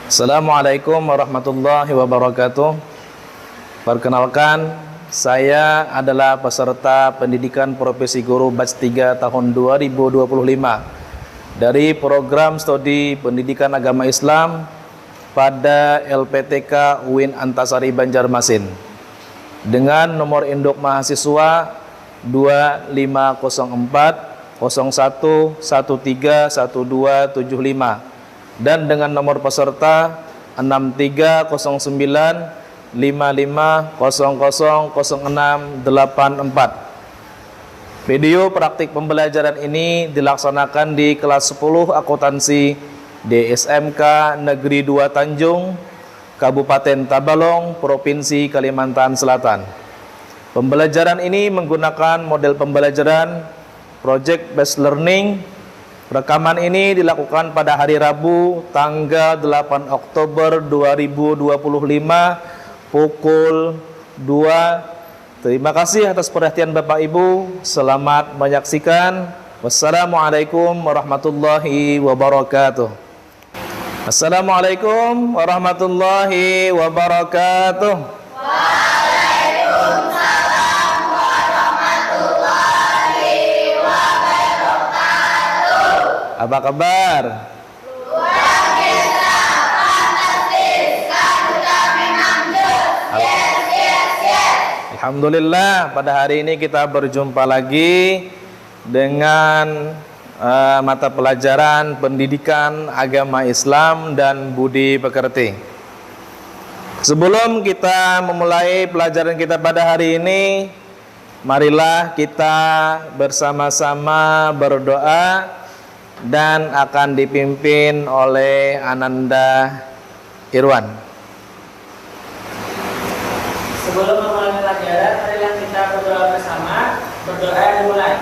Assalamualaikum warahmatullahi wabarakatuh. Perkenalkan, saya adalah peserta pendidikan profesi guru batch 3 tahun 2025 dari program studi pendidikan agama Islam pada LPTK UIN Antasari Banjarmasin dengan nomor induk mahasiswa 2504 01 13 1275 dan dengan nomor peserta 6309 55000684. Video praktik pembelajaran ini dilaksanakan di kelas 10 akuntansi di SMK Negeri 2 Tanjung, Kabupaten Tabalong, Provinsi Kalimantan Selatan. Pembelajaran ini menggunakan model pembelajaran Project Based Learning. Rekaman ini dilakukan pada hari Rabu tanggal 8 Oktober 2025 pukul 2. Terima kasih atas perhatian Bapak Ibu. Selamat menyaksikan. Wassalamualaikum warahmatullahi wabarakatuh. Assalamualaikum warahmatullahi wabarakatuh. Apa kabar? Luar biasa, fantastis, kita memang yes. Alhamdulillah, pada hari ini kita berjumpa lagi dengan mata pelajaran pendidikan agama Islam dan budi pekerti. Sebelum kita memulai pelajaran kita pada hari ini, marilah kita bersama-sama berdoa dan akan dipimpin oleh Ananda Irwan. Sebelum memulai pelajaran, marilah kita berdoa bersama. Berdoa dimulai.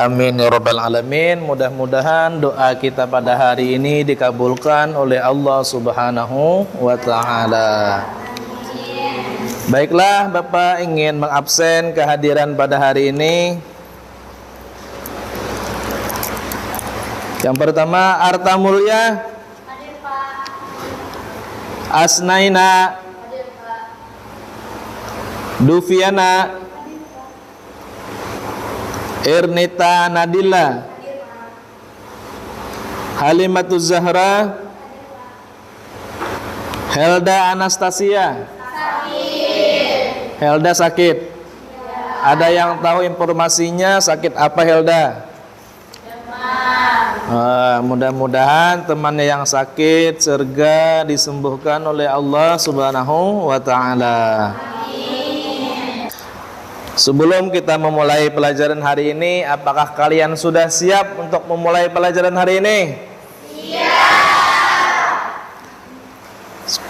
Amin ya rabbal alamin. Mudah-mudahan doa kita pada hari ini dikabulkan oleh Allah Subhanahu wa taala. Baiklah, Bapak ingin mengabsen kehadiran pada hari ini. Yang pertama, Arta Mulya. Hadir, Pak. Asnaina. Hadir, Pak. Dufiana. Ernita Nadila. Halimatuz Zahra. Helda Anastasia. Helda sakit. Ada yang tahu informasinya sakit apa Helda? Mudah-mudahan temannya yang sakit segera disembuhkan oleh Allah Subhanahu wa taala. Sebelum kita memulai pelajaran hari ini, apakah kalian sudah siap untuk memulai pelajaran hari ini?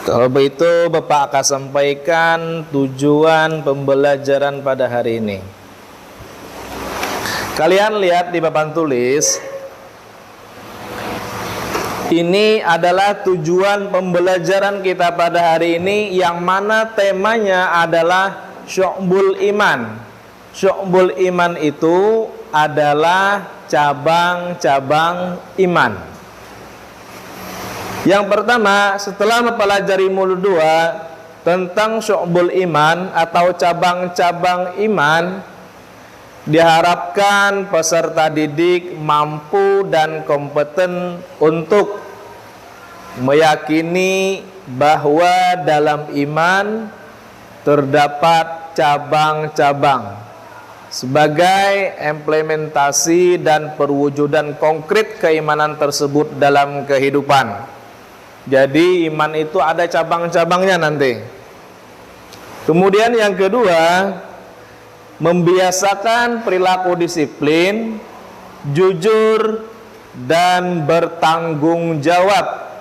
Kalau begitu, Bapak akan sampaikan tujuan pembelajaran pada hari ini. Kalian lihat di papan tulis. Ini adalah tujuan pembelajaran kita pada hari ini, yang mana temanya adalah Syu'bul Iman. Syu'bul Iman itu adalah cabang-cabang iman. Yang pertama, setelah mempelajari modul 2 tentang Syu'bul Iman atau cabang-cabang iman, diharapkan peserta didik mampu dan kompeten untuk meyakini bahwa dalam iman terdapat cabang-cabang sebagai implementasi dan perwujudan konkret keimanan tersebut dalam kehidupan. Jadi iman itu ada cabang-cabangnya nanti. Kemudian yang kedua, membiasakan perilaku disiplin, jujur, dan bertanggung jawab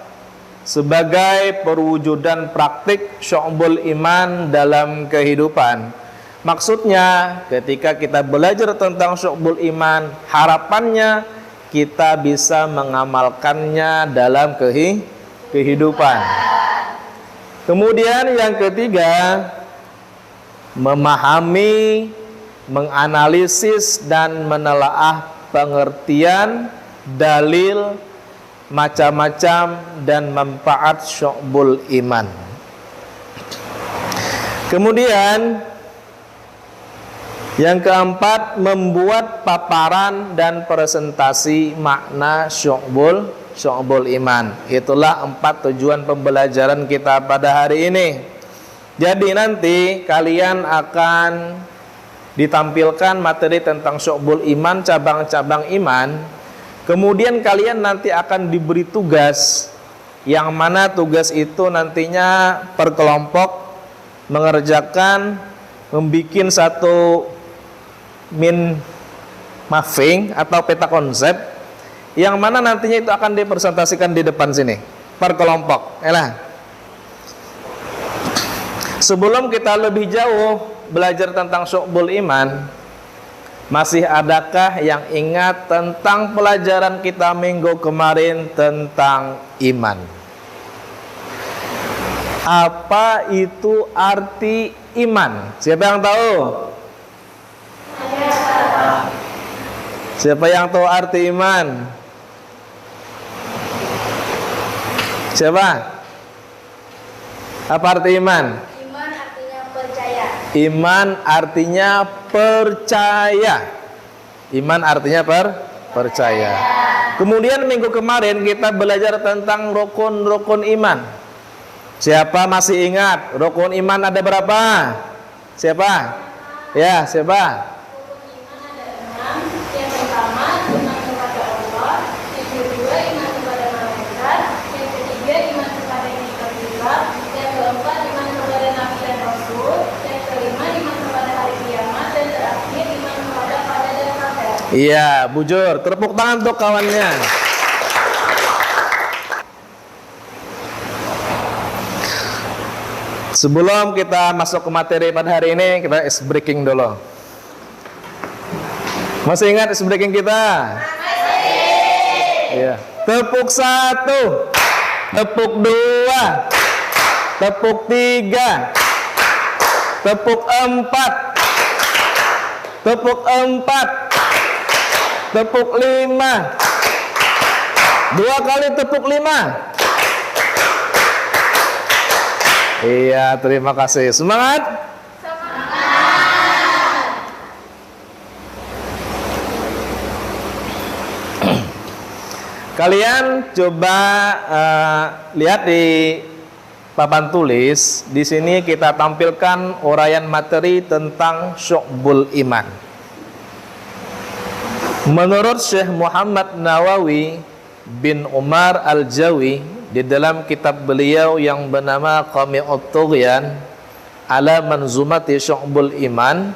sebagai perwujudan praktik syu'bul iman dalam kehidupan. Maksudnya ketika kita belajar tentang syu'bul iman, harapannya kita bisa mengamalkannya dalam kehidupan. Kemudian yang ketiga, memahami, menganalisis dan menelaah pengertian, dalil, macam-macam dan manfaat syu'bul iman. Kemudian yang keempat, membuat paparan dan presentasi makna syu'bul iman. Itulah 4 tujuan pembelajaran kita pada hari ini. Jadi nanti kalian akan ditampilkan materi tentang syu'bul iman, cabang-cabang iman. Kemudian kalian nanti akan diberi tugas, yang mana tugas itu nantinya per kelompok mengerjakan, membuat satu mapping atau peta konsep, yang mana nantinya itu akan dipresentasikan di depan sini per kelompok. Sebelum kita lebih jauh belajar tentang syu'bul iman, masih adakah yang ingat tentang pelajaran kita minggu kemarin tentang iman? Apa itu arti iman? Siapa yang tahu? Siapa yang tahu arti iman? Siapa? Apa arti iman? Iman artinya percaya. Iman artinya percaya. Iman artinya percaya. Kemudian minggu kemarin kita belajar tentang rukun-rukun iman. Siapa masih ingat rukun iman ada berapa? Siapa? Ya, siapa? Yang pertama, iman kepada Allah. Yang kedua, iman kepada malaikat. Yang ketiga, iman kepada kitab-kitab. Yang keempat, iman kepada nabi dan rasul. Yang kelima, iman kepada hari kiamat. Dan terakhir, iman kepada qadar dan qadar. Iya, bujur. Tepuk tangan untuk kawannya. Sebelum kita masuk ke materi pada hari ini, kita ice breaking dulu. Masih ingat ice breaking kita? Masih. Iya. Tepuk 1, tepuk 2, tepuk 3, tepuk 4, tepuk 4, tepuk 5. 2 kali tepuk 5. Iya, terima kasih. Semangat. Kalian coba lihat di papan tulis. Di sini kita tampilkan uraian materi tentang syu'bul iman. Menurut Syekh Muhammad Nawawi bin Umar Al-Jawi, di dalam kitab beliau yang bernama Qami'ut Tughyan ala Manzumati Syu'bul Iman,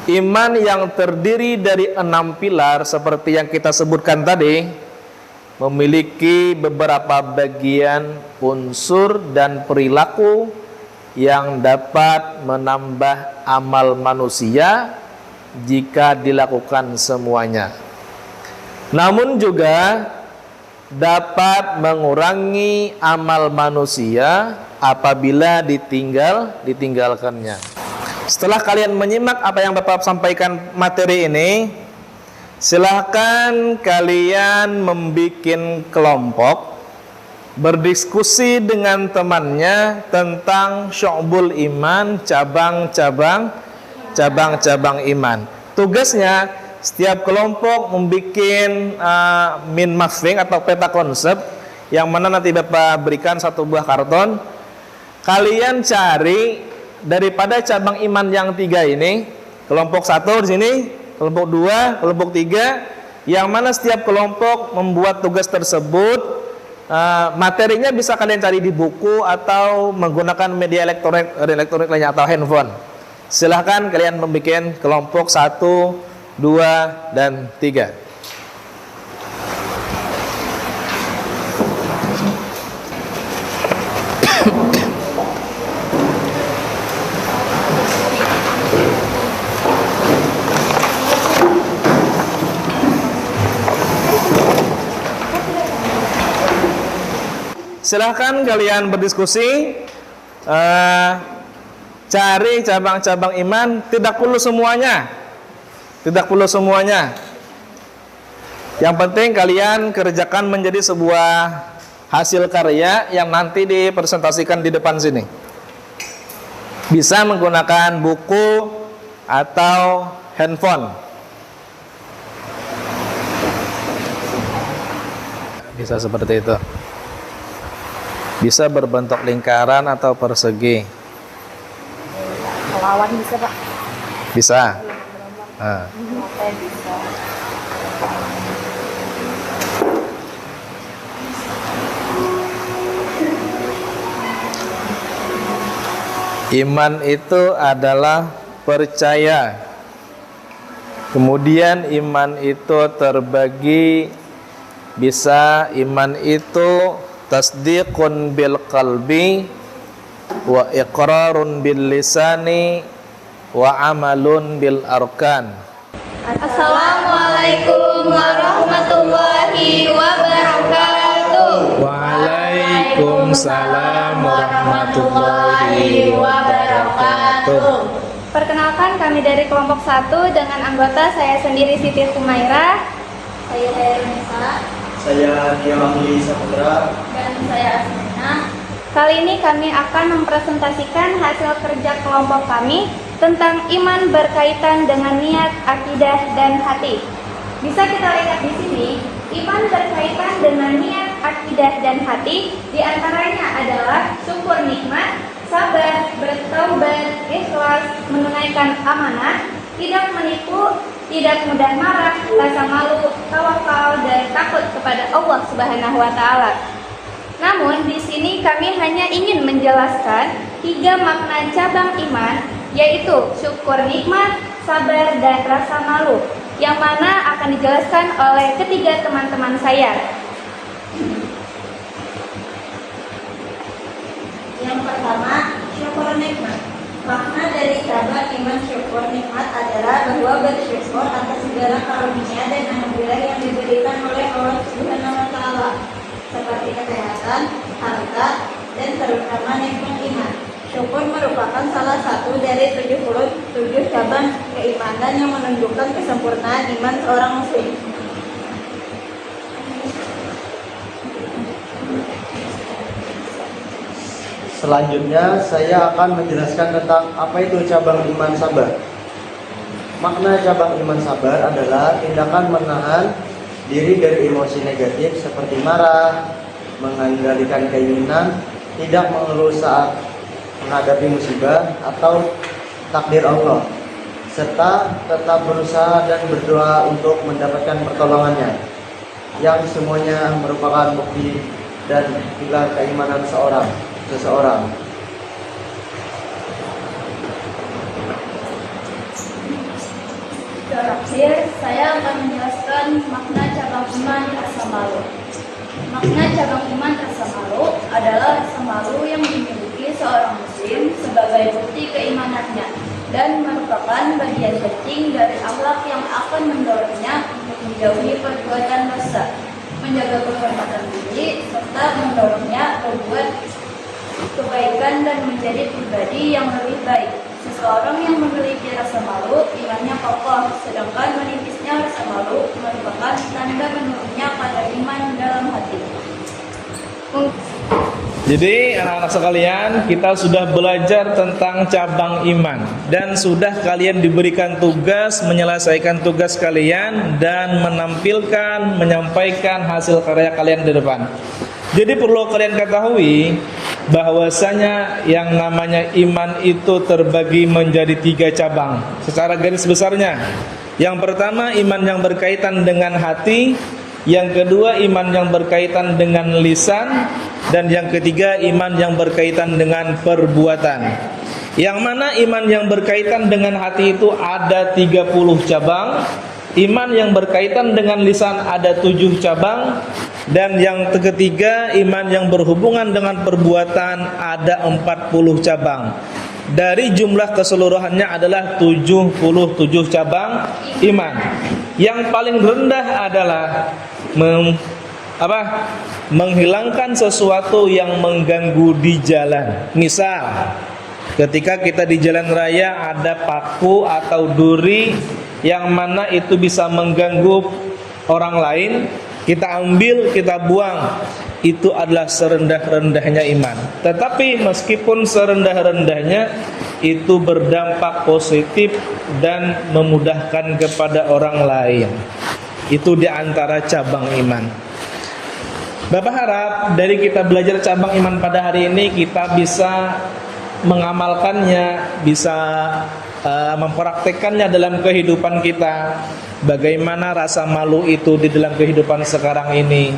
iman yang terdiri dari 6 pilar seperti yang kita sebutkan tadi, memiliki beberapa bagian unsur dan perilaku yang dapat menambah amal manusia jika dilakukan semuanya. Namun juga dapat mengurangi amal manusia apabila ditinggalkannya. Setelah kalian menyimak apa yang Bapak sampaikan materi ini, silahkan kalian membuat kelompok, berdiskusi dengan temannya tentang syu'bul iman, cabang-cabang iman. tugasnya setiap kelompok membuat mind mapping atau peta konsep, yang mana nanti Bapak berikan satu buah karton. Kalian cari daripada cabang iman yang 3 ini, kelompok 1 di sini, kelompok 2, kelompok 3, yang mana setiap kelompok membuat tugas tersebut. Materinya bisa kalian cari di buku atau menggunakan media elektronik lainnya atau handphone. Silahkan kalian membuat kelompok 1, 2, dan 3. Silahkan kalian berdiskusi, cari cabang-cabang iman, tidak perlu semuanya. Tidak perlu semuanya. Yang penting kalian kerjakan menjadi sebuah hasil karya yang nanti dipresentasikan di depan sini. Bisa menggunakan buku atau handphone. Bisa seperti itu. Bisa berbentuk lingkaran atau persegi. Melawan bisa, Pak? Bisa. Nah. Bisa. Iman itu adalah percaya. Kemudian iman itu terbagi, bisa iman itu tasdiqun bil qalbi wa iqrarun bil lisani wa amalun bil arkan. Assalamualaikum warahmatullahi wabarakatuh. Waalaikumsalam warahmatullahi wabarakatuh. Perkenalkan, kami dari kelompok 1 dengan anggota saya sendiri Siti Humaira, Saya Nisa Saya Diamahli Saputra. dan saya Asmina. Kali ini kami akan mempresentasikan hasil kerja kelompok kami tentang iman berkaitan dengan niat, akidah, dan hati. Bisa kita lihat di sini, iman berkaitan dengan niat, akidah, dan hati. Di antaranya adalah syukur nikmat, sabar, bertaubat, ikhlas, menunaikan amanah, tidak menipu, tidak mudah marah, rasa malu, tawakal, dan takut kepada Allah Subhanahu wa Ta'ala. Namun di sini kami hanya ingin menjelaskan 3 makna cabang iman, yaitu syukur nikmat, sabar, dan rasa malu, yang mana akan dijelaskan oleh ketiga teman-teman saya. Yang pertama, syukur nikmat. Makna dari cabang iman syukur nikmat adalah bahwa bersyukur atas segala karunia dan anugerah yang diberikan oleh Allah Subhanahu wa Ta'ala, seperti kesehatan, harta, dan terutama nikmat iman. Syukur merupakan salah satu dari 77 cabang keimanan yang menunjukkan kesempurnaan iman seorang muslim. Selanjutnya saya akan menjelaskan tentang apa itu cabang iman sabar. Makna cabang iman sabar adalah tindakan menahan diri dari emosi negatif seperti marah, mengendalikan keinginan, tidak mengeluh saat menghadapi musibah atau takdir Allah, serta tetap berusaha dan berdoa untuk mendapatkan pertolongannya, yang semuanya merupakan bukti dan pilar keimanan seseorang. Terakhir, saya akan menjelaskan makna cabang iman rasa malu. Makna cabang iman rasa malu adalah rasa malu yang dimiliki seorang muslim sebagai bukti keimanannya dan merupakan bagian penting dari akhlak yang akan mendorongnya untuk menjauhi perbuatan dosa, menjaga kehormatan diri, serta mendorongnya berbuat kebaikan dan menjadi pribadi yang lebih baik. Seseorang yang memiliki rasa malu, imannya kokoh, sedangkan menipisnya rasa malu merupakan tanda menurunnya kadar iman dalam hati. Jadi anak-anak sekalian, kita sudah belajar tentang cabang iman dan sudah kalian diberikan tugas menyelesaikan tugas kalian dan menampilkan, menyampaikan hasil karya kalian di depan. Jadi perlu kalian ketahui bahwasanya yang namanya iman itu terbagi menjadi 3 cabang secara garis besarnya. Yang pertama, iman yang berkaitan dengan hati. Yang kedua, iman yang berkaitan dengan lisan. Dan yang ketiga, iman yang berkaitan dengan perbuatan. Yang mana iman yang berkaitan dengan hati itu ada 30 cabang. Iman yang berkaitan dengan lisan ada 7 cabang. Dan yang ketiga, iman yang berhubungan dengan perbuatan ada 40 cabang. Dari jumlah keseluruhannya adalah 77 cabang iman. Yang paling rendah adalah menghilangkan sesuatu yang mengganggu di jalan. Misal, ketika kita di jalan raya ada paku atau duri yang mana itu bisa mengganggu orang lain, kita ambil, kita buang. Itu adalah serendah-rendahnya iman. Tetapi meskipun serendah-rendahnya, itu berdampak positif dan memudahkan kepada orang lain. Itu di antara cabang iman. Bapak harap dari kita belajar cabang iman pada hari ini, kita bisa mengamalkannya, bisa mempraktekannya dalam kehidupan kita. Bagaimana rasa malu itu di dalam kehidupan sekarang ini.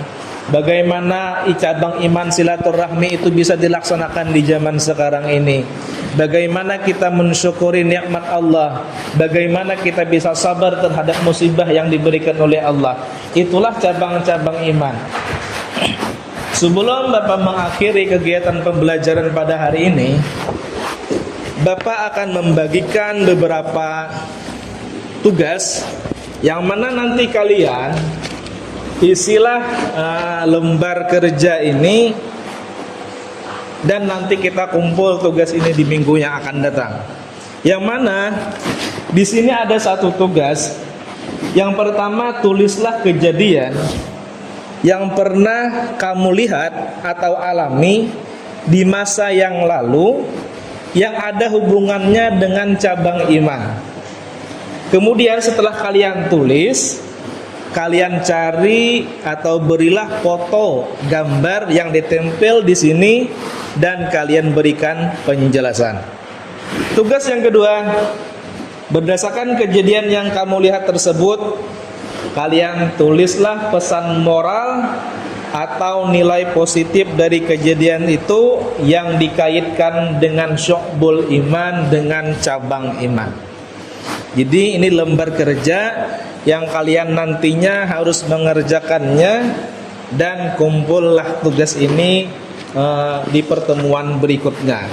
Bagaimana cabang iman silaturahmi itu bisa dilaksanakan di zaman sekarang ini. Bagaimana kita mensyukuri nikmat Allah. Bagaimana kita bisa sabar terhadap musibah yang diberikan oleh Allah. Itulah cabang-cabang iman. Sebelum Bapak mengakhiri kegiatan pembelajaran pada hari ini, Bapak akan membagikan beberapa tugas yang mana nanti kalian isilah lembar kerja ini dan nanti kita kumpul tugas ini di minggu yang akan datang. Yang mana di sini ada satu tugas. Yang pertama, tulislah kejadian yang pernah kamu lihat atau alami di masa yang lalu yang ada hubungannya dengan cabang iman. Kemudian setelah kalian tulis, kalian cari atau berilah foto gambar yang ditempel di sini dan kalian berikan penjelasan. Tugas yang kedua, berdasarkan kejadian yang kamu lihat tersebut, kalian tulislah pesan moral atau nilai positif dari kejadian itu yang dikaitkan dengan syu'bul iman, dengan cabang iman. Jadi ini lembar kerja yang kalian nantinya harus mengerjakannya, dan kumpullah tugas ini di pertemuan berikutnya.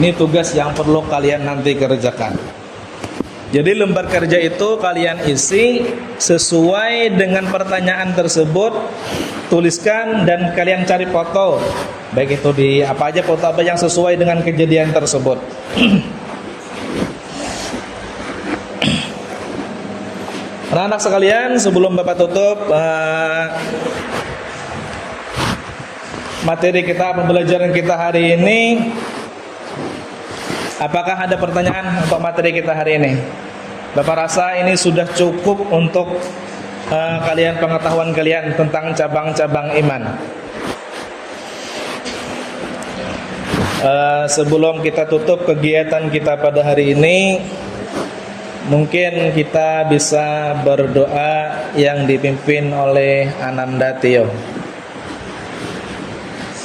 Ini tugas yang perlu kalian nanti kerjakan. Jadi lembar kerja itu kalian isi sesuai dengan pertanyaan tersebut, tuliskan dan kalian cari foto. Baik itu di apa aja, foto apa yang sesuai dengan kejadian tersebut. Anak-anak sekalian, sebelum Bapak tutup materi kita, pembelajaran kita hari ini, apakah ada pertanyaan untuk materi kita hari ini? Bapak rasa ini sudah cukup untuk kalian, pengetahuan kalian tentang cabang-cabang iman. Sebelum kita tutup kegiatan kita pada hari ini, mungkin kita bisa berdoa yang dipimpin oleh Ananda Tio.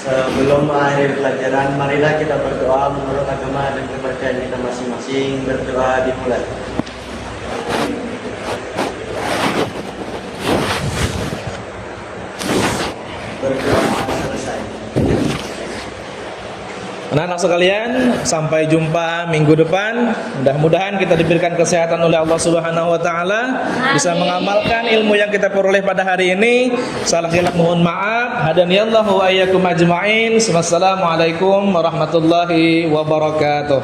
Sebelum mengakhiri pelajaran, marilah kita berdoa menurut agama dan kepercayaan kita masing-masing. Berdoa dimulai. Berdoa selesai. Anak-anak sekalian, sampai jumpa minggu depan. Mudah-mudahan kita diberikan kesehatan oleh Allah Subhanahu wa taala, bisa mengamalkan ilmu yang kita peroleh pada hari ini. Salah khilaf mohon maaf. Hadaniyallahu wa iyyakum ajmain. Wassalamualaikum warahmatullahi wabarakatuh.